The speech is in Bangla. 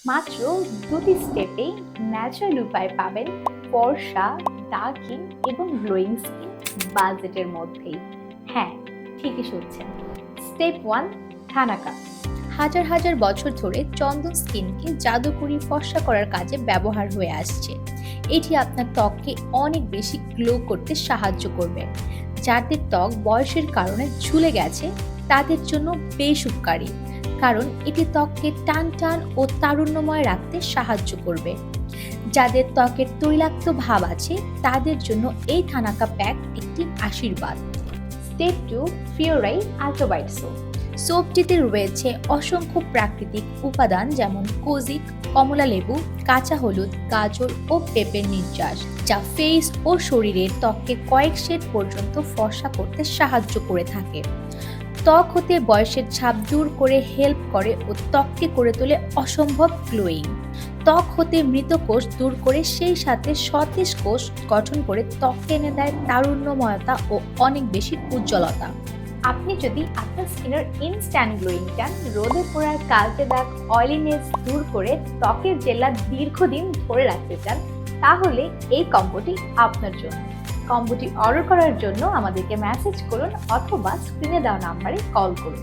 মাত্র ২টি স্টেপেই ন্যাচারাল উপায় পাবেন ফর্সা, দাগহীন এবং গ্লোয়িং স্কিন বাজেটের মধ্যেই। হ্যাঁ, ঠিকই শুনছেন। Step 1, thanaka. হাজার হাজার বছর ধরে চন্দন স্কিনকে জাদুকরি ফর্সা করার কাজে ব্যবহার হয়ে আসছে। এটি আপনার ত্বককে অনেক বেশি গ্লো করতে সাহায্য করবে। যাদের ত্বক বয়সের কারণে ঝুলে গেছে তাদের জন্য বেশ উপকারী, কারণ এটি ত্বককে টান টান ও তারুণ্যময় রাখতে সাহায্য করবে। যাদের ত্বকের তৈলাক্ত ভাব আছে তাদের জন্য এই থানাকা প্যাক একটি আশীর্বাদ। Step 2, ফিওরাই আল্ট্রাবাইট soap. সোপটিতে রয়েছে অসংখ্য প্রাকৃতিক উপাদান যেমন কোজিক, কমলা লেবু, কাঁচা হলুদ, গাজর ও পেঁপের নির্যাস, যা ফেস ও শরীরের ত্বককে কয়েক শেড পর্যন্ত ফর্সা করতে সাহায্য করে থাকে। ত্বক হতে বয়সের ছাপ দূর করে হেল্প করে ও ত্বককে করে তোলে অসম্ভব গ্লোয়িং। ত্বক হতে মৃত কোষ দূর করে সেই সাথে সতেজ কোষ গঠন করে ত্বককে এনে দেয় তারুণ্যময়তা ও অনেক বেশি উজ্জ্বলতা। আপনি যদি আপনার স্কিনের ইনস্ট্যান্ট গ্লোয়িং চান, রোদে পোড়ার কালচে দাগ, অয়েলিনেস দূর করে ত্বকের জেলা দীর্ঘদিন ধরে রাখতে চান, তাহলে এই কম্বোটি আপনার জন্য। কম্বোটি অর্ডার করার জন্য আমাদেরকে মেসেজ করুন অথবা স্ক্রিনে দেওয়া নাম্বারে কল করুন।